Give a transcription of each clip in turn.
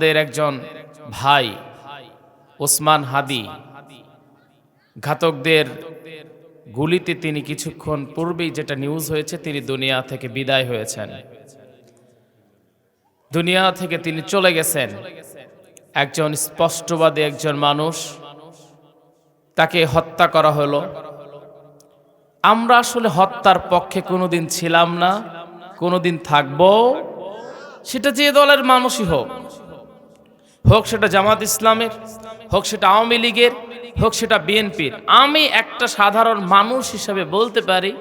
আমাদের একজন ভাই ওসমান হাদি ঘাতকদের গুলিতে তিনি কিছুক্ষণ পূর্বেই যেটা নিউজ হয়েছে তিনি দুনিয়া থেকে বিদায় হয়েছেন। দুনিয়া থেকে তিনি চলে গেছেন। একজন স্পষ্টবাদী একজন মানুষ, তাকে হত্যা করা হলো। আমরা আসলে হত্যার পক্ষে কোনোদিন ছিলাম না, কোনোদিন থাকবো। সেটা যে দলের মানুষই হোক, হোক সেটা জামাত ইসলামের, হোক সেটা আওয়ামী লীগের, হোক সেটা বিএনপির। আমি একটা সাধারণ মানুষ হিসেবে বলতে পারি,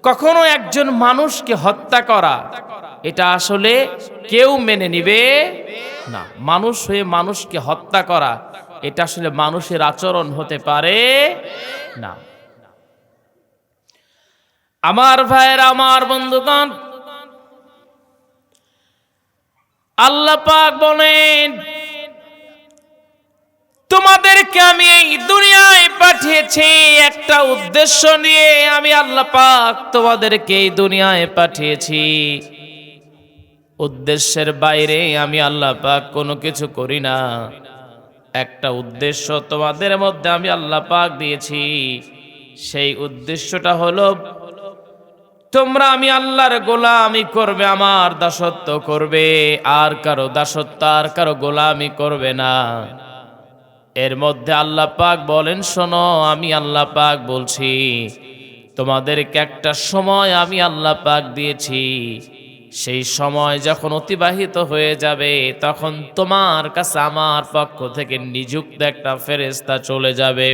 কখনো একজন মানুষকে হত্যা করা এটা আসলে কেউ মেনে নিবে না। মানুষ হয়ে মানুষকে হত্যা করা এটা আসলে মানুষের আচরণ হতে পারে না। আমার ভাইয়েরা, আমার বন্ধুগণ, আল্লাহ পাক বলেন, তোমাদেরকে আমি এই দুনিয়ায় পাঠিয়েছি একটা উদ্দেশ্য নিয়ে। আমি আল্লাহ পাক তোমাদেরকে এই দুনিয়ায় পাঠিয়েছি, উদ্দেশ্যের বাইরে আমি আল্লাহ পাক কোনো কিছু করি না। একটা উদ্দেশ্য তোমাদের মধ্যে আমি আল্লাহ পাক দিয়েছি। সেই উদ্দেশ্যটা হলো তোমরা আমি আল্লাহর গোলামি করবে, আমার দাসত্ব করবে, আর কারো দাসত্ব আর কারো গোলামি করবে না। এর মধ্যে আল্লাহ পাক বলেন, শোনো, আমি আল্লাহ পাক বলছি, তোমাদেরকে একটা সময় আমি আল্লাহ পাক দিয়েছি। সেই সময় যখন অতিবাহিত হয়ে যাবে, তখন তোমার কাছে আমার পক্ষ থেকে নিযুক্ত একটা ফেরেশতা চলে যাবে।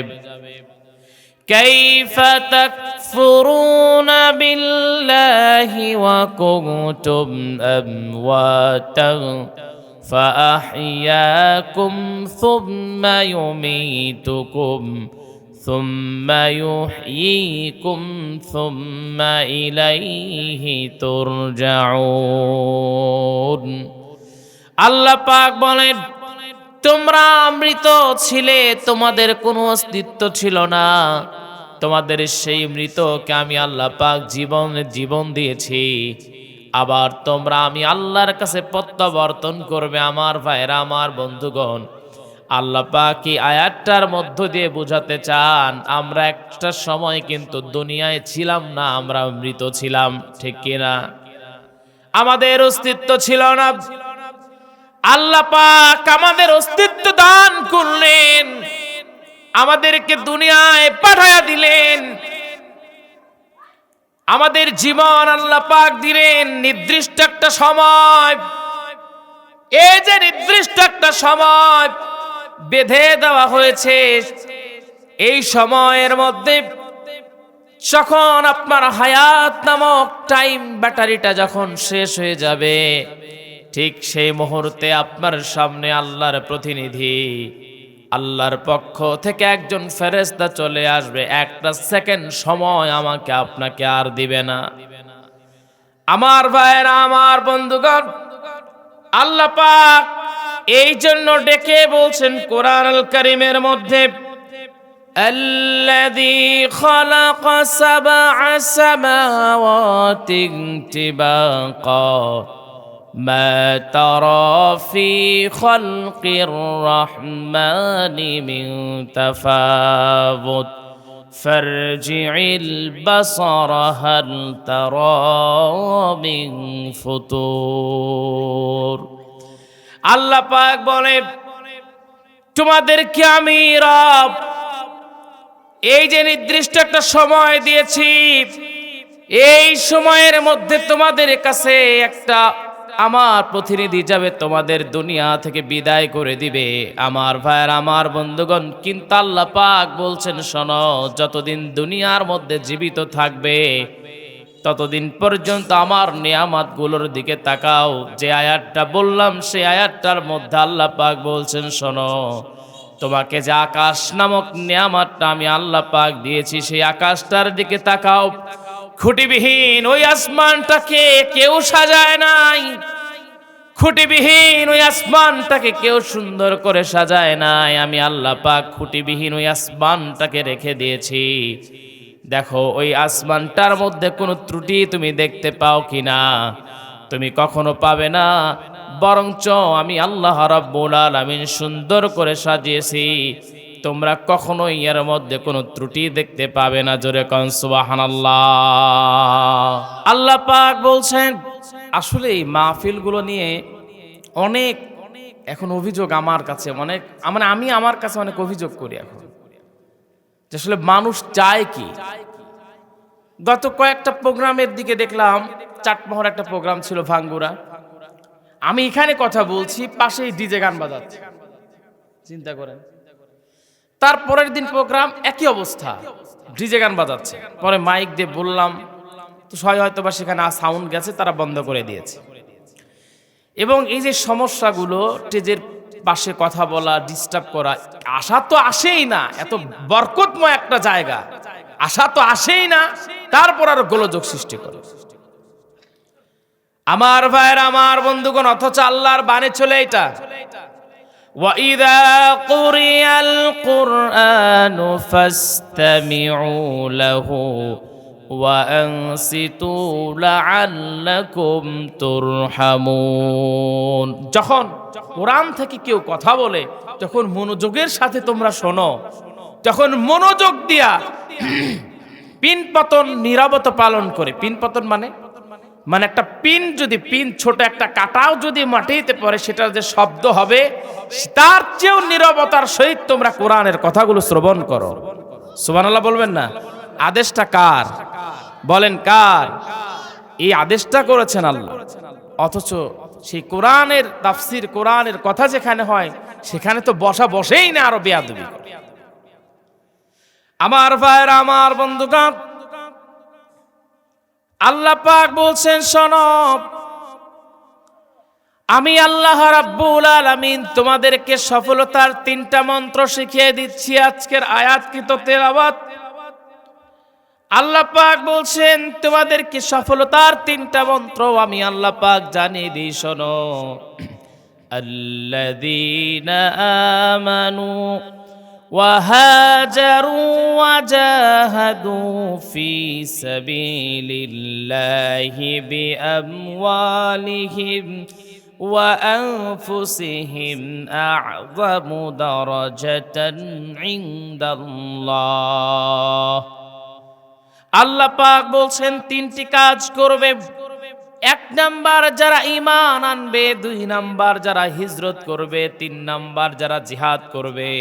কাইফা তাকফুরুনা বিল্লাহি ওয়া কুনতুম আমওয়াতান فأحياكم ثم يميتكم ثم يحييكم ثم إليه ترجعون। আল্লাহ পাক বলেন, তোমরা মৃত ছিলে, তোমাদের কোনো অস্তিত্ব ছিল না। তোমাদের সেই মৃতকে আমি আল্লাহ পাক জীবন দিয়েছি। আবার তোমরা আমি আল্লাহর কাছে প্রত্যাবর্তন করবে। আমার ভাইরা, আমার বন্ধুগণ, আল্লাহ পাক এই আয়াতটার মধ্য দিয়ে বোঝাতে চান, আমরা একটা সময় কিন্তু দুনিয়ায় ছিলাম না, আমরা মৃত ছিলাম, ঠিক কিনা? আমাদের অস্তিত্ব ছিল না। আল্লাহ পাক আমাদের অস্তিত্ব দান করলেন, আমাদেরকে দুনিয়ায় পাঠায়া দিলেন, আমাদের জীবন আল্লাহ পাক দিলেন নির্দিষ্ট একটা সময়। এই যে নির্দিষ্ট একটা সময় বেঁধে দেওয়া হয়েছে, এই সময়ের মধ্যে যখন আপনার হায়াত নামক টাইম ব্যাটারিটা যখন শেষ হয়ে যাবে, ঠিক সেই মুহূর্তে আপনার সামনে আল্লাহর প্রতিনিধি, আল্লাহর পক্ষ থেকে একজন ফেরেশতা চলে আসবে। একটা সেকেন্ড সময় আমাকে আপনাকে আর দিবে না। আমার ভাইয়েরা, আমার বন্ধুগণ, আল্লাহ পাক এই জন্য ডেকে বলছেন কোরআনুল কারীমের মধ্যে, আল্লাযী খালাকা সাবআ সামাওয়াতিন তিবাকা মা তারা ফি খালকির রাহমানি মিন তাফাউত ফারজি'ল বাসারা হাল তারা মিন ফুতুর। আল্লাহ পাক বলে, তোমাদেরকে আমি রব এই যে নির্দিষ্ট একটা সময় দিয়েছি, এই সময়ের মধ্যে তোমাদের কাছে একটা আমার প্রতিনিধি যাবে, তোমাদের দুনিয়া থেকে বিদায় করে দিবে। আমার ভাইয়ের, আমার বন্ধুগণ, কিন্তু আল্লাহ পাক বলছেন, শোনো, যতদিন দুনিয়ার মধ্যে জীবিত থাকবে ততদিন পর্যন্ত আমার নিয়ামতগুলোর দিকে তাকাও। যে আয়াতটা বললাম সেই আয়াতটার মধ্যে আল্লাহ পাক বলছেন, শোনো, তোমাকে যে আকাশ নামক নিয়ামতটা আমি আল্লাহ পাক দিয়েছি, সেই আকাশটার দিকে তাকাও। খুঁটিবিহীন ওই আসমানটাকে কেউ সাজায় নাই, খুঁটিবিহীন ওই আসমানটাকে কেউ সুন্দর করে সাজায় নাই। আমি আল্লাহ পাক খুঁটিবিহীন ওই আসমানটাকে রেখে দিয়েছি। দেখো ওই আসমানটার মধ্যে কোনো ত্রুটি তুমি দেখতে পাও কিনা? তুমি কখনো পাবে না। বরঞ্চ আমি আল্লাহ রাব্বুল আলামিন সুন্দর করে সাজিয়েছি, তোমরা কখনোই এর মধ্যে কোনো ত্রুটি দেখতে পাবে না। জোরে কোন সুবহানাল্লাহ। আল্লাহ পাক বলছেন, আসলে এই মাহফিলগুলো নিয়ে অনেক এখন অভিযোগ আমার কাছে, অনেক আমি আমার কাছে অনেক অভিযোগ করি এখন, যে আসলে মানুষ চায় কি। গত কয়েকটা প্রোগ্রামের দিকে দেখলাম, চাটমোহর একটা প্রোগ্রাম ছিল ভাঙ্গুরা, আমি এখানে কথা বলছি, পাশেই ডিজে গান বাজাচ্ছে, চিন্তা করেন। তারপরের দিন প্রোগ্রাম, একই অবস্থা, ডিজে গান বাজাচ্ছে। পরে মাইক দিয়ে বললাম, তো হয়তো বা সেখানে সাউন্ড গেছে, তারা বন্ধ করে দিয়েছে। এবং এই যে সমস্যাগুলো, স্টেজের পাশে কথা বলা, ডিস্টার্ব করা, আশা তো আসেই না, এত বরকতময় একটা জায়গা, আশা তো আসেই না, তারপর আরো গোলযোগ সৃষ্টি করে। আমার ভাইয়ের, আমার বন্ধুগণ, অথচ আল্লাহর বাণী চলে এটা, وَإِذَا قُرِئَ الْقُرْآنُ فَاسْتَمِعُوا لَهُ وَأَنصِتُوا لَعَلَّكُمْ تُرْحَمُونَ। যখন কোরআন থেকে কেউ কথা বলে, তখন মনোযোগের সাথে তোমরা শোনো, তখন মনোযোগ দিয়া পিনপতন নীরবতা পালন করে। পিনপতন মানে একটা পিন, যদি পিন ছোট একটা কাটাও যদি মাটিতে পড়ে, সেটার যে শব্দ হবে, তার চেয়েও নীরবতার সহিত তোমরা কোরআনের কথাগুলো শ্রবণ করো। সুবহানাল্লাহ বলবেন না? আদেশটা কার? বলেন কার? এই আদেশটা করেছেন আল্লাহ। অথচ সেই কোরআনের তাফসীর, কোরআনের কথা যেখানে হয়, সেখানে তো বসেই না, আরো বেয়াদবি। আমার ভাইয়েরা, আমার বন্ধুগণ, আল্লাহ পাক বলছেন, শোনো, আমি আল্লাহ রাব্বুল আলামিন তোমাদেরকে সফলতার 3টা মন্ত্র শিখিয়ে দিচ্ছি। আজকের আয়াতকৃত তেলাওয়াত, আল্লাহ পাক বলছেন তোমাদেরকে সফলতার 3টা মন্ত্র আমি আল্লাহ পাক জানিয়ে দিই, শোনো। আল্লাযীনা আমানু وهاجروا وجاهدوا في سبيل الله بأموالهم وأنفسهم أعظم درجة عند الله। আল্লাহ পাক বলছেন 3টি কাজ করবে। 1 নাম্বার যারা ঈমান আনবে, 2 নাম্বার যারা হিজরত করবে, 3 নাম্বার যারা জিহাদ করবে।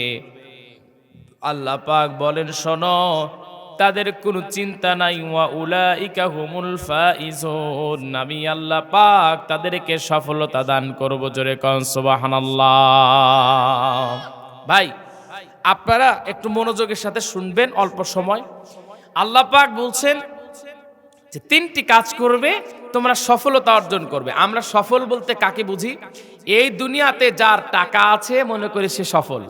আল্লাহ পাক বলেন, শোনো, তাদের কোনো চিন্তা নাই। ওয়া উলাইকা হুমুল ফাইজুন, আমি আল্লাহ পাক তাদেরকে সফলতা দান করব। জোরে কোন সুবহানাল্লাহ। ভাই, আপনারা একটু মনোযোগের সাথে শুনবেন, অল্প সময়। আল্লাহ পাক বলছেন যে 3টি কাজ করবে, তোমরা সফলতা অর্জন করবে। আমরা সফল বলতে কাকে বুঝি? এই দুনিয়াতে যার টাকা আছে, মনে করি সে সফল।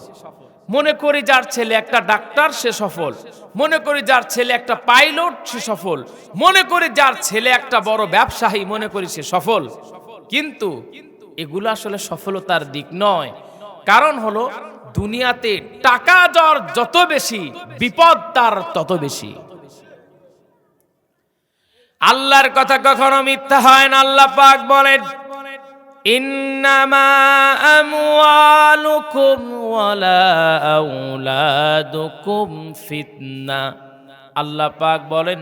মনে করি যার ছেলে একটা ডাক্তার, সে সফল। মনে করি যার ছেলে একটা পাইলট, সে সফল। মনে করি যার ছেলে একটা বড় ব্যবসায়ী, মনে করি সে সফল। কিন্তু এগুলো আসলে সফলতার দিক নয়। কারণ হলো, দুনিয়াতে টাকা যার যত বেশি, বিপদ তার তত বেশি। আল্লাহর কথা কখনো মিথ্যা হয় না। আল্লাহ পাক বলেন, ইন্নামা আমওয়ালুকুম ওয়ালা আওলাদুকুম ফিতনা। আল্লাহ পাক বলেন,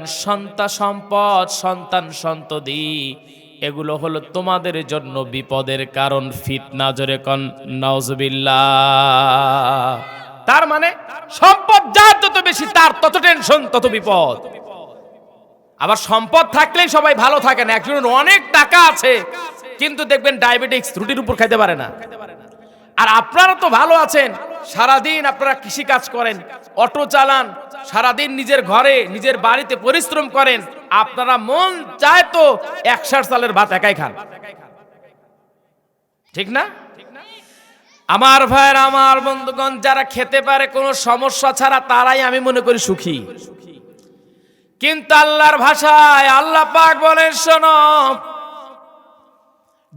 সম্পদ, সন্তান সন্ততি, এগুলো হলো তোমাদের জন্য বিপদের কারণ, ফিতনা। জোরে কোন নাউজুবিল্লাহ। তার মানে সম্পদ যার যত বেশি, তার তত টেনশন, তত বিপদ। আবার সম্পদ থাকলেই সবাই ভালো থাকে না। একজনের অনেক টাকা আছে, কিন্তু দেখবেন ডায়াবেটিস, রুটির উপর খাইতে পারে না। আর আপনারা তো ভালো আছেন, সারাদিন আপনারা কৃষি কাজ করেন, অটো চালান, সারাদিন নিজের ঘরে, নিজের বাড়িতে পরিশ্রম করেন। আপনারা মন চায় তো 100 সালের ভাত একাই খান, ঠিক না? আমার ভাইয়ের, আমার বন্ধুগণ, যারা খেতে পারে কোনো সমস্যা ছাড়া, তারাই আমি মনে করি সুখী। কিন্তু আল্লাহর ভাষায় আল্লাহ পাক বলেন, শোনো,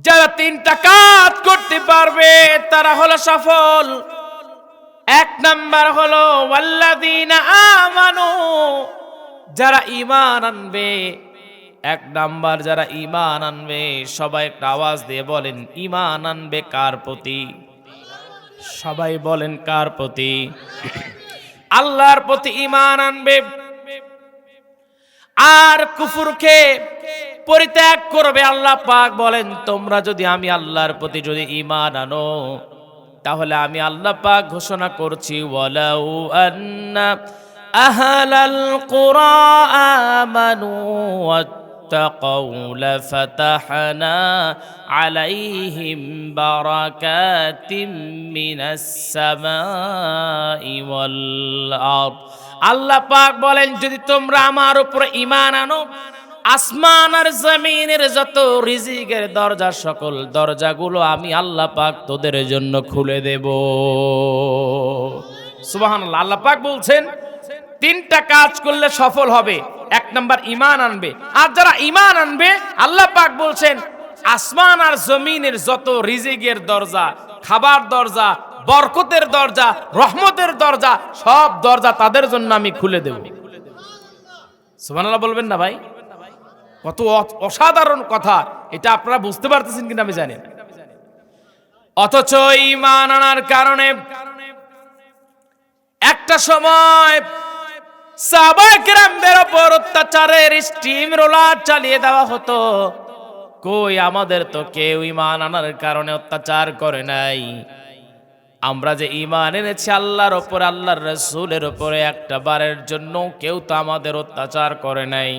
যারা 3টা কাজ করতে পারবে তারা হলো সফল। 1 নাম্বার হলো ওয়াল্লাযীনা আমানু, যারা ঈমান আনবে। এক নাম্বার যারা ঈমান আনবে, সবাই একটা আওয়াজ দিয়ে বলেন ঈমান আনবে কার প্রতি? সবাই বলেন কার প্রতি? আল্লাহর প্রতি ঈমান আনবে আর কুফরকে পরিত্যাগ করবে। আল্লাহ পাক বলেন তোমরা যদি আমি আল্লাহর প্রতি যদি ঈমান আনো, তাহলে আমি আল্লাহ পাক ঘোষণা করছি ওয়ালাউ আন্না আহলাল কুরা আমানু ওয়াত্তাকাউ লাফাতাহনা আলাইহিম বারাকাতিম মিনাস সামাই ওয়াল আরদ। আল্লাহ পাক বলেন যদি তোমরা আমার উপরে ঈমান আনো, আসমান আর জমিনের যত রিজিকের দরজা, সকল দরজাগুলো আমি আল্লাহ পাক তোদের জন্য খুলে দেব। সুবহানাল্লাহ। আল্লাহ পাক বলছেন তিনটা কাজ করলে সফল হবে। এক নাম্বার ঈমান আনবে, আর যারা ঈমান আনবে আল্লাহ পাক বলছেন আসমান আর জমিনের যত রিজিকের দরজা, খাবার দরজা, বরকতের দরজা, রহমতের দরজা, সব দরজা তাদের জন্য আমি খুলে দেব। সুবহানাল্লাহ বলবেন না ভাই? কত অসাধারণ কথা, এটা আপনারা বুঝতে পারতেছেন কিনা আমি জানি না। অথচ ঈমান আনার কারণে একটা সময় সাহাবায়ে কেরামদের উপর অত্যাচারের স্টিম রোলার চালিয়ে দেওয়া হতো। কই আমাদের তো কেউ ঈমান আনার কারণে অত্যাচার করে নাই। আমরা যে ঈমান এনেছি আল্লাহর উপর, আল্লাহর রাসূলের উপরে, একটা বারের জন্য কেউ তো আমাদের অত্যাচার করে নাই।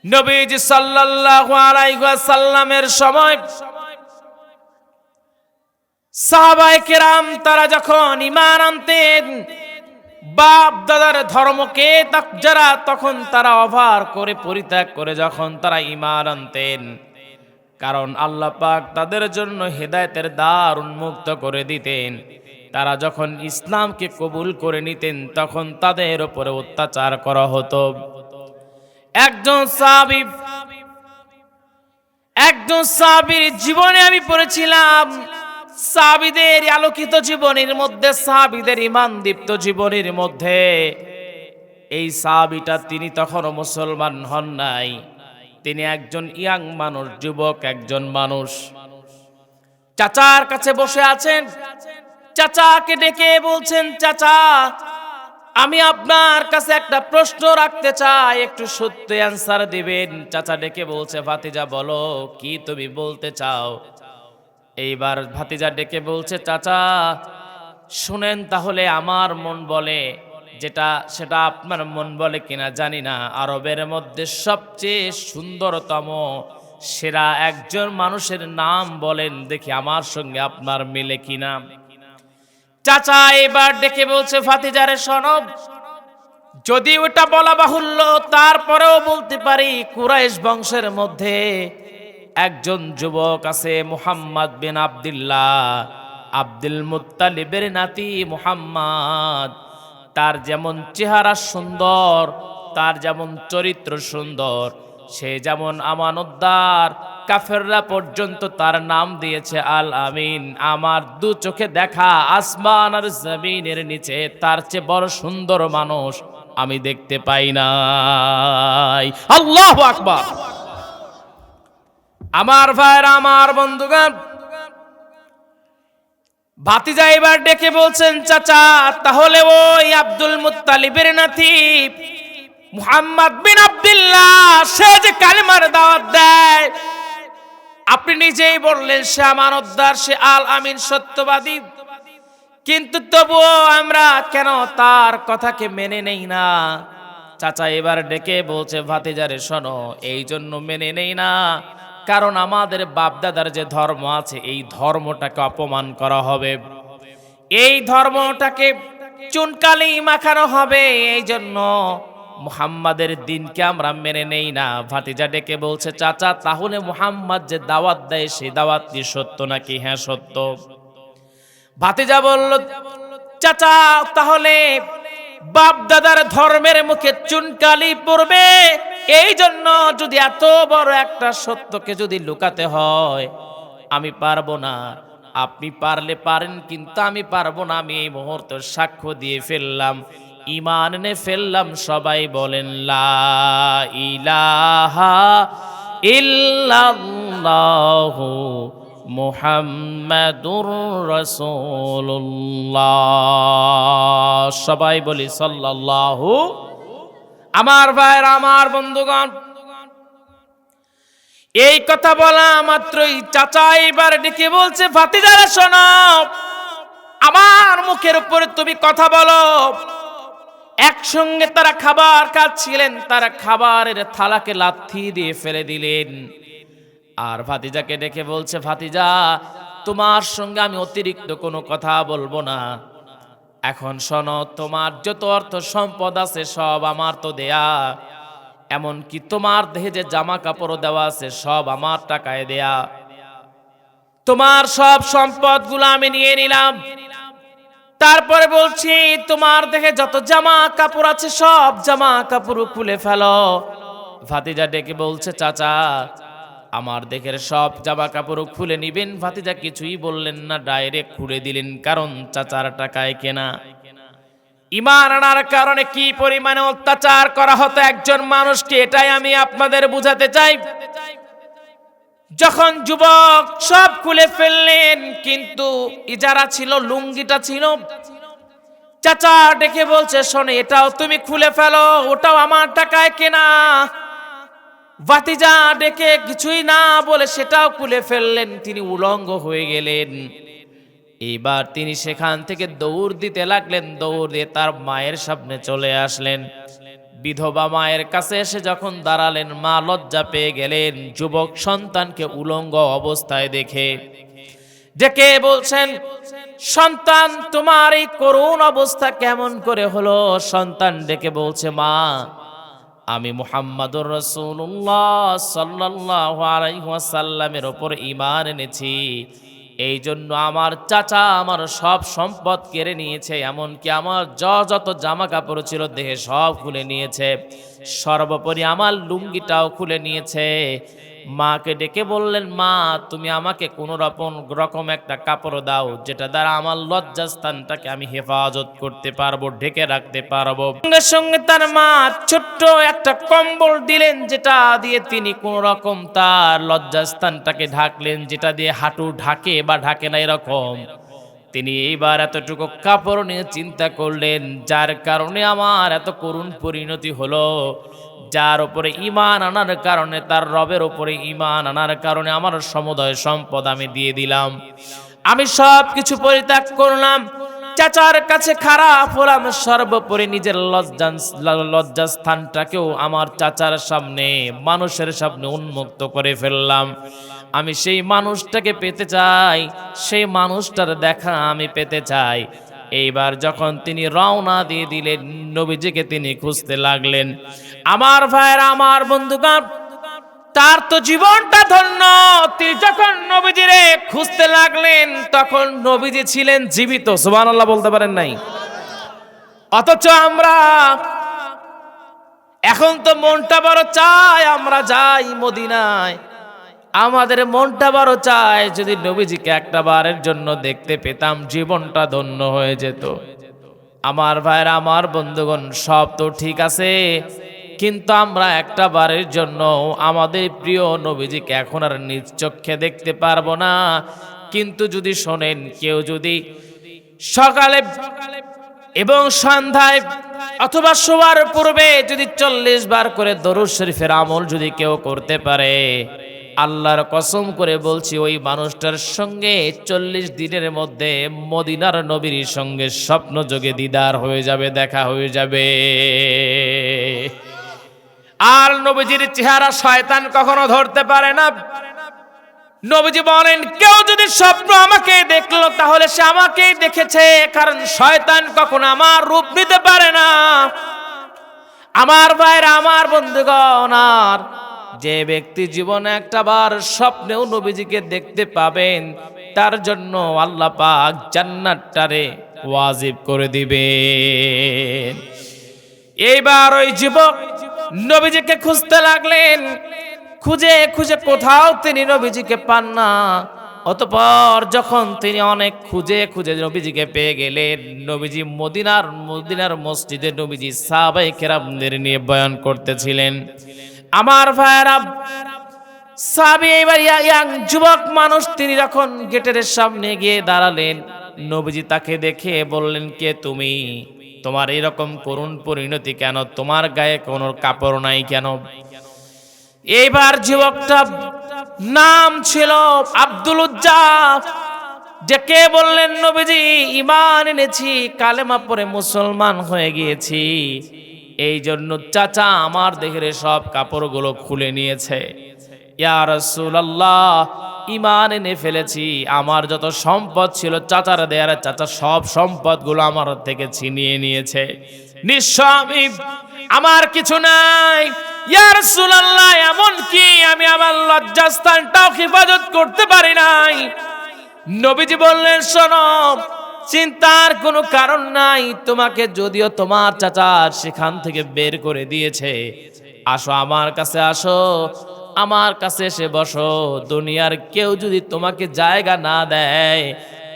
নবীজি সাল্লাল্লাহু আলাইহি ওয়াসাল্লামের সময় সাহাবায়ে কেরাম তারা যখন ঈমান আনতেন, বাপ দাদার ধর্মকে যারা তখন তারা অভার করে পরিত্যাগ করে যখন তারা ঈমান আনতেন, কারণ আল্লাহ পাক তাদের জন্য হেদায়েতের দ্বার উন্মুক্ত করে দিতেন। তারা যখন ইসলামকে কবুল করে নিতেন তখন তাদের উপরে অত্যাচার করা হতো। একজন সাহাবীর জীবনে আমি পড়েছিলাম, সাহাবীদের আলোকিত জীবনের মধ্যে, সাহাবীদের ঈমান দীপ্ত জীবনের মধ্যে এই সাহাবীটা তিনি তখনও মুসলমান হন নাই। তিনি একজন ইয়াং মানুষ, যুবক একজন মানুষ। চাচার কাছে বসে আছেন, চাচাকে ডেকে বলছেন চাচা আমি আপনার কাছে একটা প্রশ্ন রাখতে চাই, একটু সত্য অ্যানসার দিবেন। চাচা ডেকে বলছে ভাতিজা বলো কি তুমি বলতে চাও। এইবার ভাতিজা ডেকে বলছে চাচা শুনেন তাহলে, আমার মন বলে যেটা সেটা আপনার মন বলে কিনা জানি না, আরবের মধ্যে সবচেয়ে সুন্দরতম সেরা একজন মানুষের নাম বলেন দেখি আমার সঙ্গে আপনার মিলে কিনা। চাচা এবার ডেকে বলছে ভাতিজারে শোনো, যদি ওটা বলা বাহুল্য তারপরেও বলতে পারি কুরাইশ বংশের মধ্যে একজন যুবক আছে মুহাম্মদ বিন আব্দুল্লাহ, আব্দুল মুত্তালিবের নাতি মুহাম্মদ। তার যেমন চেহারা সুন্দর, তার যেমন চরিত্র সুন্দর, সে যেমন আমানতদার, কাফেররা পর্যন্ত তার নাম দিয়েছে আল আমিন। আমার দু চোখে দেখা আসমান আর জমিনের নিচে তার চেয়ে বড় সুন্দর মানুষ আমি দেখতে পাই নাই। আল্লাহু আকবার। আমার ভাইরা, আমার বন্ধুগণ, ভাতিজা এবার ডেকে বলছেন চাচা তাহলে ওই আব্দুল মুত্তালিবের নাতি মুহাম্মদ বিন আব্দুল্লাহ সে যে কালেমার দাওয়াত দেয়, আপনি নিজেই বললেন সে আমানতদার, সে আল আমিন, সত্যবাদী, কিন্তু তবুও আমরা কেন তার কথাকে মেনে নেই না? চাচা এবার ডেকে বলছে ভাতিজারে শোনো, এই জন্য মেনে নেই না কারণ আমাদের বাপদাদার যে ধর্ম আছে এই ধর্মটাকে অপমান করা হবে, এই ধর্মটাকে চুনকালি মাখানো হবে, এই জন্য মুহাম্মাদের দিনকে আমরা মেনে নেই না। ভাতিজা ডেকে বলছে চাচা তাহলে মুহাম্মদ যে দাওয়াত দেয় সেই দাওয়াত কি সত্য নাকি? হ্যাঁ সত্য। ভাতিজা বলল চাচা তাহলে বাপ দাদার ধর্মের মুখে চুনকালি পড়বে, এই জন্য যদি এত বড় একটা সত্যকে যদি লুকাতে হয় আমি পারবো না। আপনি পারলে পারেন কিন্তু আমি পারবো না। আমি এই মুহূর্তে সাক্ষ্য দিয়ে ফেললাম ঈমান এনে ফেললাম। সবাই বলেন লা ইলাহা ইল্লাল্লাহু মুহাম্মাদুর রাসূলুল্লাহ। সবাই বলি সাল্লাল্লাহু। আমার ভাইরা, আমার বন্ধুগণ, এই কথা বলা মাত্রই চাচা এবার ডেকে বলছে, ভাতিজারা শোনো, আমার মুখের উপরে তুমি কথা বলো। একসঙ্গে তারা খাবার খাচ্ছিলেন, তারা খাবারের থালাকে লাথি দিয়ে ফেলে দিলেন। আর ভাতিজাকে ডেকে বলছে, ভাতিজা তোমার সঙ্গে আমি অতিরিক্ত কোনো কথা বলবো না। এখন শোনো, তোমার যত অর্থ সম্পদ আছে সব আমার তো দেয়া, এমনকি তোমার দেহে যে জামা কাপড় দেওয়া আছে সব আমার টাকায় দেয়া। তোমার সব সম্পদগুলো আমি নিয়ে নিলাম। তারপরে বলছি, তোমার দেহে যত জামা কাপড় আছে সব জামা কাপড় খুলে ফেলো। ভাতিজা ডেকে বলছে, চাচা আমার দেহের সব জামা কাপড় খুলে নিবেন। ভাতিজা কিছুই বললেন না, ডাইরেক্ট খুলে দিলেন, কারণ চাচার টাকায় কেনা। ঈমান আনার কারণে কি পরিমাণে অত্যাচার করা হতো একজন মানুষকে, এটাই আমি আপনাদের বুঝাতে চাই। যখন যুবক সব খুলে ফেললেন, কিন্তু ইজারা ছিল, লুঙ্গিটা ছিল। চাচা ডেকে বলছে, শোনো এটাও তুমি খুলে ফেলো, ওটাও আমার টাকায় কেনা। ভাতিজা ডেকে কিছুই না বলে সেটাও খুলে ফেললেন, তিনি উলঙ্গ হয়ে গেলেন। এবার তিনি সেখান থেকে দৌড় দিতে লাগলেন, দৌড় দিয়ে তার মায়ের সামনে চলে আসলেন। বিধবা মায়ের কাছে এসে যখন দাঁড়ালেন, মা লজ্জা পেয়ে গেলেন যুবক সন্তানকে উলঙ্গ অবস্থায় দেখে। ডেকে বলছেন, সন্তান তোমার এই করুণ অবস্থা কেমন করে হলো? সন্তান ডেকে বলছে, মা আমি মুহাম্মাদুর রাসূলুল্লাহ সাল্লাল্লাহু আলাইহি ওয়াসাল্লামের উপর ঈমান এনেছি, এই জন্য আমার চাচা আমার সব সম্পদ কেড়ে নিয়েছে, এমনকি আমার যত জামা কাপড় ছিল দেহে সব খুলে নিয়েছে, সর্বোপরি আমার লুঙ্গিটাও খুলে নিয়েছে। মাকে ডেকে বললেন, মা তুমি আমাকে কোনো রকম একটা কাপড় দাও, যেটা দ্বারা আমার লজ্জাস্থানটাকে আমি হেফাজত করতে পারবো, ঢেকে রাখতে পারবো। সঙ্গে সঙ্গে তার মা ছোট্ট একটা কম্বল দিলেন, যেটা দিয়ে তিনি কোন রকম তার লজ্জাস্থানটাকে ঢাকলেন, যেটা দিয়ে হাঁটু ঢাকে বা ঢাকে না এরকম। তিনি এইবার এতটুকু কাপড় নিয়ে চিন্তা করলেন, যার কারণে আমার এত করুণ পরিণতি হলো, যার উপরে ঈমান আনার কারণে, তার রবের উপরে ঈমান আনার কারণে আমার সমুদয় সম্পদ আমি দিয়ে দিলাম, আমি সব কিছু পরিত্যাগ করলাম, চাচার কাছে খারাপ হলাম, সর্বোপরি নিজের লজ্জাস্থানটাকেও আমার চাচার সামনে, মানুষের সামনে উন্মুক্ত করে ফেললাম। আমি সেই মানুষটাকে পেতে চাই, সেই মানুষটার দেখা আমি পেতে চাই। এইবার যখন তিনি রওনা দিয়ে দিলেন, নবীজিকে তিনি খুঁজতে লাগলেন। আমার ভাইরা, আমার বন্ধুগণ, তার তো জীবনটা ধন্য। তিনি যখন নবীজিরে খুঁজতে লাগলেন, তখন নবীজি ছিলেন জীবিত। সুবহানাল্লাহ বলতে পারেন নাই? অথচ আমরা এখন তো মনটা বড় চায় আমরা যাই মদিনায়, আমাদের মনটা বড় চায় যদি নবীজিকে একটা বারের জন্য দেখতে পেতাম, জীবনটা ধন্য হয়ে যেত। আমার ভাইরা, আমার বন্ধুগণ, সব তো ঠিক আছে, কিন্তু আমরা একটা বারের জন্য আমাদের প্রিয় নবীজিকে এখন আর নিজ চোখে দেখতে পারবো না। কিন্তু যদি শোনেন, কেউ যদি সকালে এবং সন্ধ্যায় অথবা শোয়ার পূর্বে যদি 40 বার করে দরুদ শরীফের আমল যদি কেউ করতে পারে, আল্লাহর কসম করে বলছি, ওই মানুষটার সঙ্গে 40 দিনের মধ্যে মদিনার নবীর সঙ্গে স্বপ্ন যোগে দিদার হয়ে যাবে, দেখা হয়ে যাবে। আর নবীজির চেহারা শয়তান কখনো ধরতে পারে না। নবীজি বলেন, কেউ যদি স্বপ্ন আমাকে দেখলো তাহলে সে আমাকেই দেখেছে, কারণ শয়তান কখনো আমার রূপ নিতে পারে না। আমার ভাইরা, আমার বন্ধুগণ, আর যে ব্যক্তি জীবনে একটা বার স্বপ্নেও নবীজিকে দেখতে পাবেন, তার জন্য আল্লাহ পাক জান্নাতটারে ওয়াজিব করে দিবেন। এইবার ওই যুবক নবীজিকে খুঁজতে লাগলেন, খুঁজে খুঁজে কোথাও তিনি নবীজিকে পান না। অতঃপর যখন তিনি অনেক খুঁজে খুঁজে নবীজিকে পেয়ে গেলেন, নবীজি মদিনার মসজিদে নবীজি সাহাবায়ে কেরামদের নিয়ে বয়ান করতেছিলেন। আমার ভাইয়েরা, সাহাবী এবার ইয়াং যুবক মানুষ, তিনি যখন গেটের সামনে গিয়ে দাঁড়ালেন, নবীজি তাকে দেখে বললেন, কে তুমি? তোমার এরকম করুণ পরিণতি কেন? তোমার গায়ে কোনো কাপড় নাই কেন? এইবার যুবকটা নাম ছিল আব্দুল উজ্জা, ডেকে বললেন, নবীজি ঈমান এনেছি, কালেমা পড়ে মুসলমান হয়ে গিয়েছি, এই জন্য চাচা আমার দেহের সব কাপড়গুলো খুলে নিয়েছে। ইয়া রাসূলুল্লাহ, ঈমান এনে ফেলেছি, আমার যত সম্পদ ছিল চাচার দেয়ার, চাচা সব সম্পদগুলো আমার থেকে ছিনিয়ে নিয়েছে, নিঃস্বামী, আমার কিছু নাই। ইয়া রাসূলুল্লাহ, এমন কি আমি আমার লজ্জাস্থানটাও হেফাজত করতে পারি নাই? নবীজি বললেন, শোনো, চিন্তার কোনো কারণ নাই, তোমাকে যদিও তোমার চাচা সেখান থেকে বের করে দিয়েছে, আসো আমার কাছে, আসো আমার কাছে এসে বসো। দুনিয়ার কেউ যদি তোমাকে জায়গা না দেয়,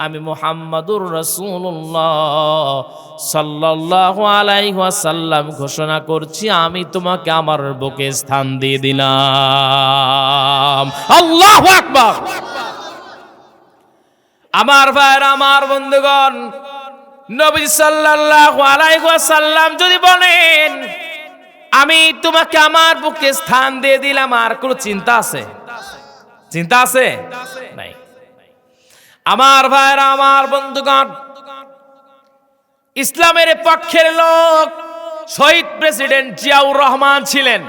আমি মুহাম্মাদুর রাসূলুল্লাহ সাল্লাল্লাহু আলাইহি ওয়াসাল্লাম ঘোষণা করছি, আমি তোমাকে আমার বুকে স্থান দিয়ে দিলাম। আল্লাহু আকবার। আমার ভাইরা, আমার বন্ধুগণ, নবী সাল্লাল্লাহু আলাইহি ওয়াসাল্লাম যদি বলেন, আমি তোমাকে আমার বুকে স্থান দিয়ে দিলাম, আর কোনো চিন্তা আছে? চিন্তা আছে? নাই। আমার ভাইরা, আমার বন্ধুগণ, ইসলামের পক্ষের লোক শহীদ প্রেসিডেন্ট জিয়াউর রহমান ছিলেন।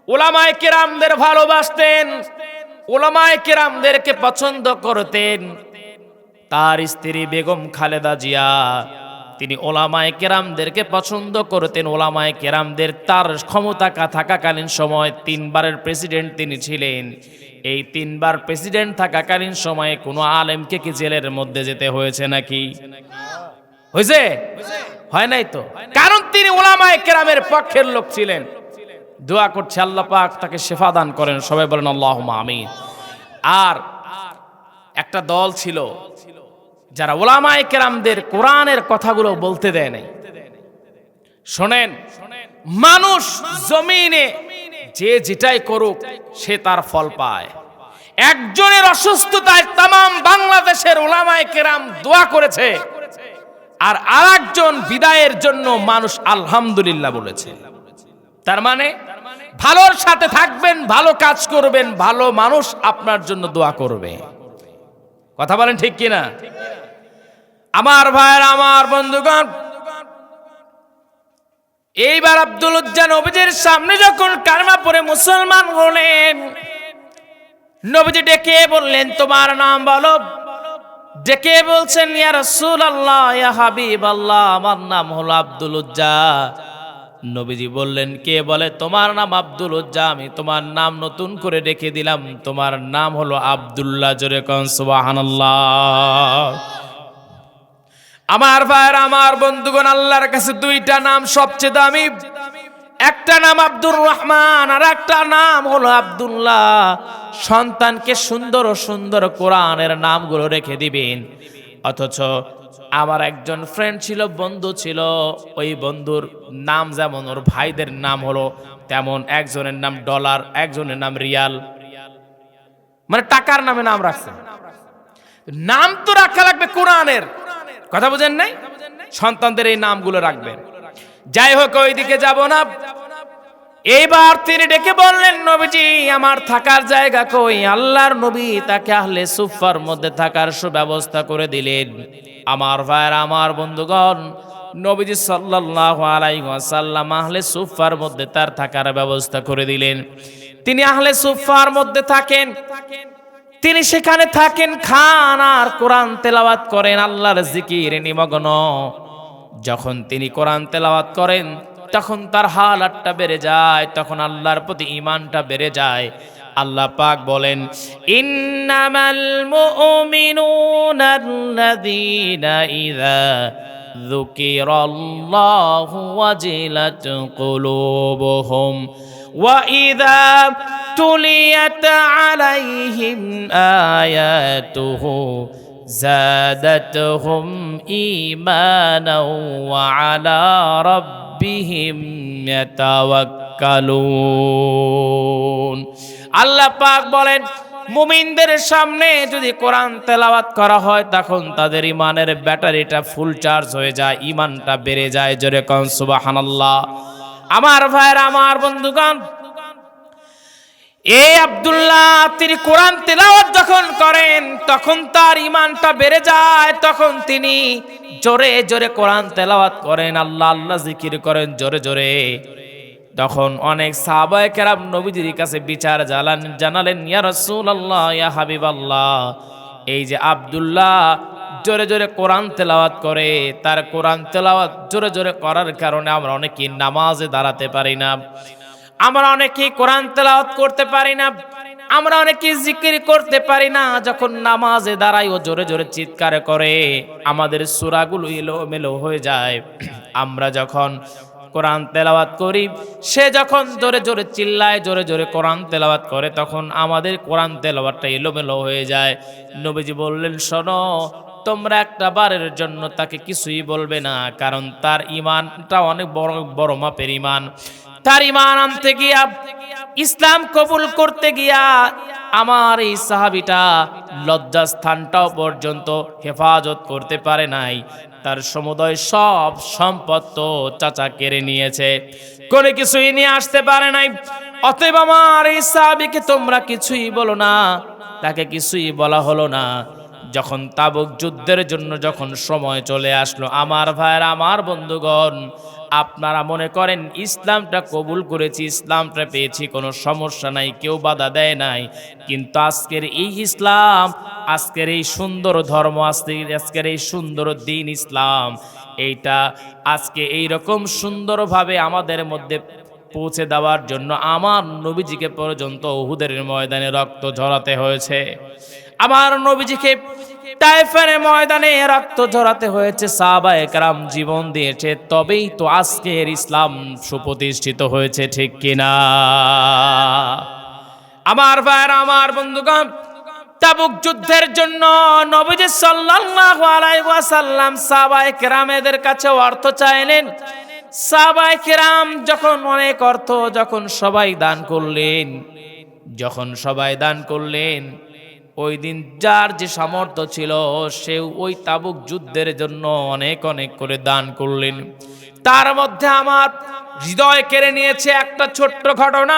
উলামায়ে কেরামদের ভালোবাসতেন, উলামায়ে কেরামদেরকে পছন্দ করতেন। তার স্ত্রী বেগম খালেদা জিয়া, তিনি ওলামায়ে কেরামদেরকে পছন্দ করতেন। ওলামায়ে কেরামদের তার ক্ষমতা থাকাকালীন সময় 3 বারের প্রেসিডেন্ট তিনি ছিলেন। এই 3 বার প্রেসিডেন্ট থাকাকালীন সময়ে কোনো আলেমকে কি জেলের মধ্যে যেতে হয়েছে নাকি? হয়েছে? হয় নাই তো। কারণ তিনি ওলামায়ে কেরামের পক্ষের লোক ছিলেন। দোয়া করছে আল্লাহ পাক তাকে শিফা দান করেন, সবাই বলেন আল্লাহুম্মা আমিন। আর একটা দল ছিল যারা ওলামায়ে কেরামদের কোরআনের কথাগুলো বলতে দেয় নাই। শোনেন, মানুষ জমিনে যে যেটাই করুক সে তার ফল পায়। একজনের অসুস্থতায় তামাম বাংলাদেশের ওলামায়ে কেরাম দোয়া করেছে, আর আরেকজন বিদায়ের জন্য মানুষ আলহামদুলিল্লাহ বলেছে। তার মানে ভালোর সাথে থাকবেন, ভালো কাজ করবেন, ভালো মানুষ আপনার জন্য দোয়া করবে। কথা বলেন ঠিক কিনা? আমার ভাইয়ের, আমার বন্ধুগণ, এইবার আব্দুল উজ্জা নবীজির সামনে যখন কালেমা পড়ে মুসলমান হলেন, নবীজি ডেকে বললেন, তোমার নাম বলো। ডেকে বলছেন, ইয়া রাসূলুল্লাহ, ইয়া হাবিবাল্লাহ, আমার নাম হলো আব্দুল উজ্জা। নবীজি বললেন, কে বলে তোমার নাম আব্দুল উজ্জা? আমি তোমার নাম নতুন করে রেখে দিলাম, তোমার নাম হলো আব্দুল্লাহ। জোরে কোন সুবহানাল্লাহ। আমার ভাইয়ের, আমার বন্ধুগণ, আল্লাহর কাছে 2টা নাম সবচেয়ে দামি। একটা নাম আব্দুর রহমান, আর একটা নাম হলো আব্দুল্লাহ। সন্তানকে সুন্দর সুন্দর কোরআনের নামগুলো রেখে দিবেন। অথচ আমার একজন ফ্রেন্ড ছিল, বন্ধু ছিল, ওই বন্ধুর নাম যেমন ওর ভাইদের নাম হলো তেমন, একজনের নাম ডলার, একজনের নাম রিয়াল, মানে টাকার নামে নাম রাখছে। নাম তো রাখা লাগবে কোরআনের, কথা বুঝেন নাই? সন্তানদের এই নামগুলো রাখবেন। যাই হোক, ওইদিকে যাব না। এইবার তিনি ডেকে বললেন, নবীজি আমার থাকার জায়গা কই? আল্লাহর নবী তাকে আহলে সুফার মধ্যে থাকার সুব্যবস্থা করে দিলেন। আমার ভাইয়েরা, আমার বন্ধুগণ, নবীজি সাল্লাল্লাহু আলাইহি ওয়াসাল্লাম আহলে সুফার মধ্যে তার থাকার ব্যবস্থা করে দিলেন। তিনি আহলে সুফার মধ্যে থাকেন, তিনি সেখানে থাকেন, খান আর কোরআন তেলাওয়াত করেন, আল্লাহর জিকিরে নিমগ্ন। যখন তিনি কোরআন তেলাওয়াত করেন তখন তার হালাতটা বেড়ে যায়, তখন আল্লাহর প্রতি ঈমানটা বেড়ে যায়। আল্লাহ পাক বলেন, ইন্নামাল মুমিনুনা আল্লাযীনা ইযা যুকিরাল্লাহু ওয়াজিলাত কুলুবুহুম ওয়া ইযা তুলিয়াত আলাইহিম আয়াতুহু জাদাতহুম ঈমানাও ওয়া আলা রাব্বিহিম ইয়াতাওয়াক্কালুন। আল্লাহ পাক বলেন, মুমিনদের সামনে যদি কোরআন তেলাওয়াত করা হয় তখন তাদের ইমানের ব্যাটারিটা ফুল চার্জ হয়ে যায়, ইমানটা বেড়ে যায়। জোরে কোন সুবহানাল্লাহ। আমার ভাইরা, আমার বন্ধুগণ, এই আব্দুল্লাহ তিনি কোরআন তেলাওয়াত যখন করেন তখন তার ইমানটা বেড়ে যায়, তখন তিনি জোরে জোরে কোরআন তেলাওয়াত করেন, আল্লাহ আল্লাহ জিকির করেন জোরে জোরে। তখন অনেক সাহাবায়ে কেরাম নবীজির কাছে বিচার জানালেন, ইয়া রাসূলুল্লাহ, ইয়া হাবিবাল্লাহ, এই যে আব্দুল্লাহ জোরে জোরে কোরআন তেলাওয়াত করে, তার কোরআন তেলাওয়াত জোরে জোরে করার কারণে আমরা অনেকেই নামাজে দাঁড়াতে পারি না, আমরা অনেকেই কোরআন তেলাওয়াত করতে পারি না, আমরা অনেকেই জিকির করতে পারি না। যখন নামাজে দাঁড়াই ও জোরে জোরে চিৎকার করে আমাদের সূরাগুলো এলোমেলো হয়ে যায়। আমরা যখন কোরআন তেলাওয়াত করি, সে যখন জোরে জোরে চিল্লায়, জোরে জোরে কোরআন তেলাওয়াত করে, তখন আমাদের কোরআন তেলাওয়াতটা এলোমেলো হয়ে যায়। নবীজি বললেন, শোনো, তোমরা একটা বারের জন্য তাকে কিছুই বলবে না, কারণ তার ঈমানটা অনেক বড় বড় মাপের ঈমান। তার ঈমান আনতে গিয়া, ইসলাম কবুল করতে গিয়া আমার এই সাহাবীটা লজ্জাস্থানটাও পর্যন্ত হেফাজত করতে পারে নাই। তার সমুদয় সব সম্পদ তো চাচা কেড়ে নিয়েছে, কোনো কিছুই নিয়ে আসতে পারে নাই। অতএব আমার এই সাহাবীকে তোমরা কিছুই বলো না, তাকে কিছুই বলা হলো না। যখন তাবুক যুদ্ধের জন্য যখন সময় চলে আসলো, আমার ভাইয়েরা, আমার বন্ধুগণ, আপনারা মনে করেন ইসলামটা কবুল করেছি, ইসলামটা পেয়েছি, কোনো সমস্যা নাই, কেউ বাধা দেয় নাই। কিন্তু আজকের এই ইসলাম, আজকের এই সুন্দর ধর্ম, আজকের এই সুন্দর দিন ইসলাম, এইটা আজকে এই রকম সুন্দরভাবে আমাদের মধ্যে পৌঁছে দেওয়ার জন্য আমার নবীজিকে পর্যন্ত উহুদের ময়দানে রক্ত ঝরাতে হয়েছে। আমার নবীজিকে তায়েফের ময়দানে রক্ত ঝরাতে হয়েছে, সাহাবায়ে কেরাম জীবন দিয়েছে, তবেই তো আজকের ইসলাম সুপ্রতিষ্ঠিত হয়েছে, ঠিক কিনা? আমার ভাইরা, আমার বন্ধুগণ, তাবুক যুদ্ধের জন্য নবীজি সাল্লাল্লাহু আলাইহি ওয়াসাল্লাম সাহাবায়ে কেরামদের কাছে অর্থ চাইলেন। সাহাবায়ে কেরাম যখন অনেক অর্থ যখন সবাই দান করলেন, ওই দিন যার যে সামর্থ্য ছিল সে ওই তাবুক যুদ্ধের জন্য অনেক অনেক করে দান করলেন। তার মধ্যে আমার হৃদয় কেড়ে নিয়েছে একটা ছোট্ট ঘটনা।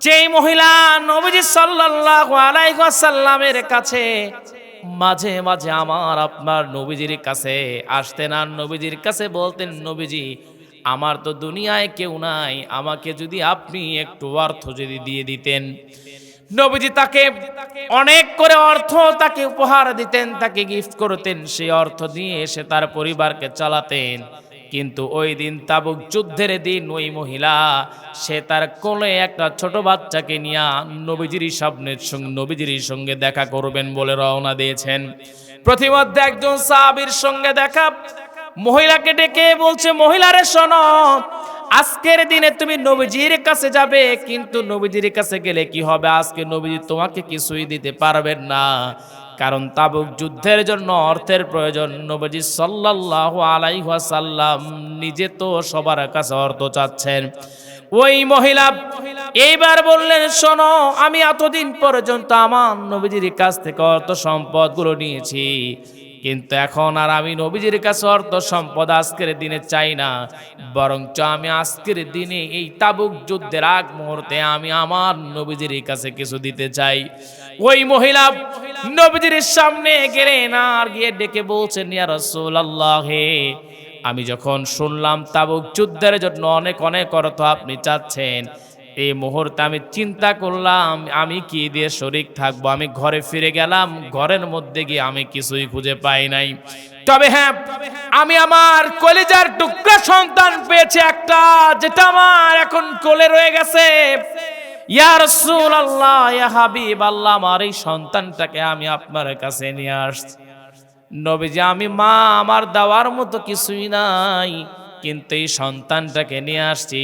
যেই মহিলা নবীজি সাল্লাল্লাহু আলাইহি ওয়াসাল্লামের কাছে মাঝে মাঝে আমার আপনার নবীজির কাছে আসতেন, আর নবীজির কাছে বলতেন, নবীজি, আমার তো দুনিয়ায় কেউ নাই, আমাকে যদি আপনি একটু অর্থ যদি দিয়ে দিতেন। নবীজি তাকে অনেক করে অর্থ তাকে উপহার দিতেন, তাকে গিফট করতেন, সেই অর্থ দিয়ে সে তার পরিবারকে চালাতেন। কিন্তু ওই দিন তাবুক যুদ্ধের দিন ওই মহিলা সে তার কোলে একটা ছোট বাচ্চাকে নিয়ে নবীজির সঙ্গে দেখা করবেন বলে রওনা দিয়েছেন। প্রতিমধ্যে একজন সাহাবীর সঙ্গে দেখা, মহিলাকে ডেকে বলছে, মহিলারে শোনো, আজকের দিনে তুমি নবীজির কাছে যাবে, কিন্তু নবীজির কাছে গেলে কি হবে? আজকে নবীজি তোমাকে কিছুই দিতে পারবেন না, কারণ তাবুক যুদ্ধের জন্য অর্থের প্রয়োজন। নবীজি সাল্লাল্লাহু আলাইহি ওয়াসাল্লাম নিজে তো সবার কাছে অর্থ চাচ্ছেন। ওই মহিলা এইবার বললেন, শোনো, আমি এতদিন পর্যন্ত আমার নবীজির কাছ থেকে অর্থ সম্পদগুলো নিয়েছি, কিন্তু এখন আর আমি নবীজির কাছে অর্থ সম্পদ আজকের দিনে চাই না, বরঞ্চ আমি আজকের দিনে এই তাবুক যুদ্ধের আগ মুহূর্তে আমি আমার নবীজির কাছে কিছু দিতে চাই। ওই মহিলা নবীজির সামনে গেলেন, আর গিয়ে ডেকে বলছেন, ইয়া রাসূলুল্লাহ, হে, আমি যখন শুনলাম তাবুক যুদ্ধের জন্য অনেক অনেক অর্থ আপনি চাচ্ছেন, এই মুহূর্তে আমি চিন্তা করলাম আমি কি দিয়ে শরীক থাকবো। আমি ঘরে ফিরে গেলাম, ঘরের মধ্যে গিয়ে আমি কিছুই খুঁজে পাই নাই। তবে হ্যাঁ, আমি আমার কলিজার টুকরা সন্তান পেয়েছি একটা, যেটা আমার এখন কোলে রয়ে গেছে। ইয়া রাসূলুল্লাহ, ইয়া হাবিবাল্লাহ, আমার এই সন্তানটাকে আমি আপনার কাছে নিয়ে আসছি। নবীজি, আমি মা, আমার দেওয়ার মতো কিছুই নাই, কিন্তু এই সন্তানটাকে নিয়ে আসছি।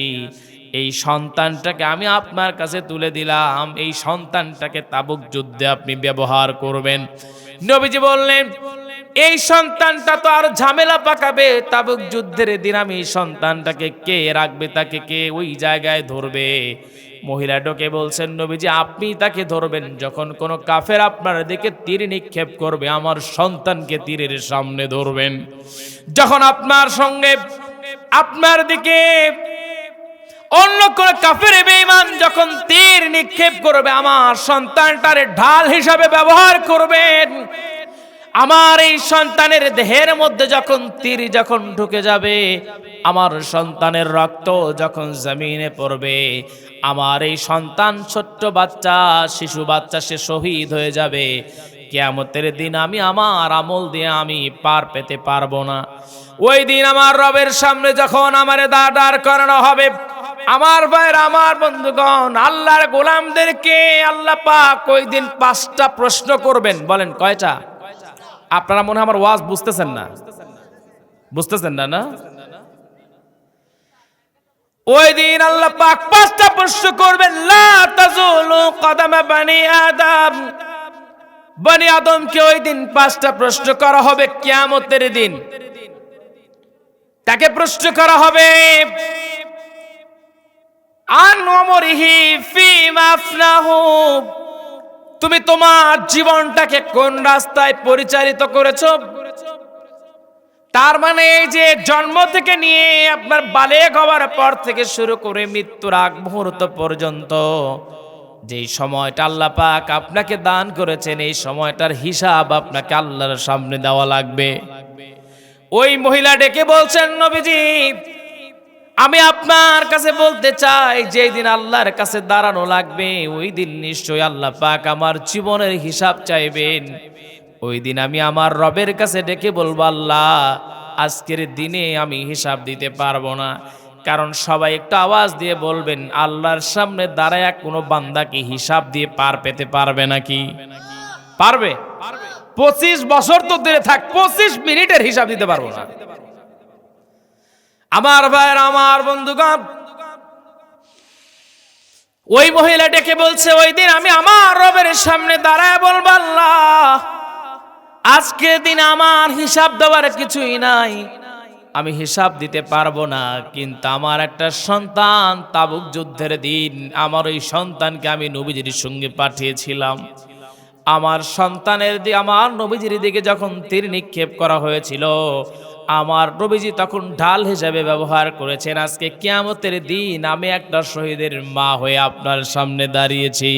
এই সন্তানটাকে আমি আপনার কাছে তুলে দিলাম, এই সন্তানটাকে তাবুক যুদ্ধে আপনি ব্যবহার করবেন। নবীজি বললেন, এই সন্তানটা তো আর ঝামেলা পাকাবে, তাবুক যুদ্ধের দিন আমি এই সন্তানটাকে কে রাখবে, তাকে কে ওই জায়গায় ধরবে? মহিলা ডোকে বলছেন, নবীজি আপনি তাকে ধরবেন। যখন কোনো কাফের আপনার দিকে তীর নিক্ষেপ করবে, আমার সন্তানকে তীরের সামনে ধরবেন। যখন আপনার সঙ্গে আপনার দিকে অন্য কোন কাফের বেঈমান যখন তীর নিক্ষেপ করবে, আমার সন্তানটারে ঢাল হিসাবে ব্যবহার করবেন। আমার এই সন্তানের দেহের মধ্যে যখন তীর যখন ঢুকে যাবে, আমার সন্তানের রক্ত যখন জমিনে পড়বে, আমার এই সন্তান ছোট্ট বাচ্চা, শিশু বাচ্চা, সে শহীদ হয়ে যাবে। কিয়ামতের দিন আমি আমার আমল দিয়ে আমি পার পেতে পারবো না। ওই দিন আমার রবের সামনে যখন আমারে দাঁড় করানো হবে, আমার ভাইয়ের, আমার বন্ধুগণ, আল্লাহর গোলামদেরকে আল্লাহ পাক ওই দিন 5টা প্রশ্ন করবেন। বলেন কয়টা? আপনারা মনে হয় আমার ওয়াজ বুঝতেছেন না, বুঝতেছেন না? না, ওই দিন আল্লাহ পাক 5টা প্রশ্ন করবেন। লা তাজুলু কদামা বানি আদম, বনি আদমকে ওই দিন 5টা প্রশ্ন করা হবে কিয়ামতের দিন। তাকে প্রশ্ন করা হবে, আন উমরিহি ফিমা আফনাহু, তুমি তোমার জীবনটাকে কোন রাস্তায় পরিচালিত করেছো? তার মানে এই যে জন্ম থেকে নিয়ে আপনার বালেগ হওয়ার পর থেকে শুরু করে মৃত্যুর আগ মুহূর্ত পর্যন্ত যেই সময়টা আল্লাহ পাক আপনাকে দান করেছেন, এই সময়টার হিসাব আপনাকে আল্লাহর সামনে দেওয়া লাগবে। ওই মহিলা ডেকে বলছেন, নবীজি আমি আপনার কাছে বলতে চাই, যেই দিন আল্লাহর কাছে দাঁড়ানো লাগবে, ওই দিন নিশ্চয়ই আল্লাহ পাক আমার জীবনের হিসাব চাইবেন। ওই দিন আমি আমার রবের কাছে ডেকে বলবো, আল্লাহ আজকের দিনে আমি হিসাব দিতে পারবো না। কারণ সবাই একটু আওয়াজ দিয়ে বলবেন, আল্লাহর সামনে দাঁড়ায় কোনো বান্দা কি হিসাব দিয়ে পার পেতে পারবে নাকি? পারবে? 25 বছর তো দূরে থাক, 25 মিনিটের হিসাব দিতে পারবো না। আমার ভাইয়ের, আমার বন্ধুগণ, ওই মহিলা ডেকে বলছে, ওই দিন আমি আমার রবের সামনে দাঁড়ায় বলবো, আল্লাহ আজকের দিন আমার হিসাব দেওয়ার কিছুই নাই, আমি হিসাব দিতে পারবো না। কিন্তু আমার একটা সন্তান, তাবুক যুদ্ধের দিন আমার ওই সন্তানকে আমি নবীজির সঙ্গে পাঠিয়েছিলাম। আমার সন্তানের দিকে, আমার নবীজির দিকে যখন তীর নিক্ষেপ করা হয়েছিল, আমার নবীজি তখন ঢাল হিসেবে ব্যবহার করেছেন। আজকে কিয়ামতের দিন আমি একটা শহীদের মা হয়ে আপনার সামনে দাঁড়িয়েছি।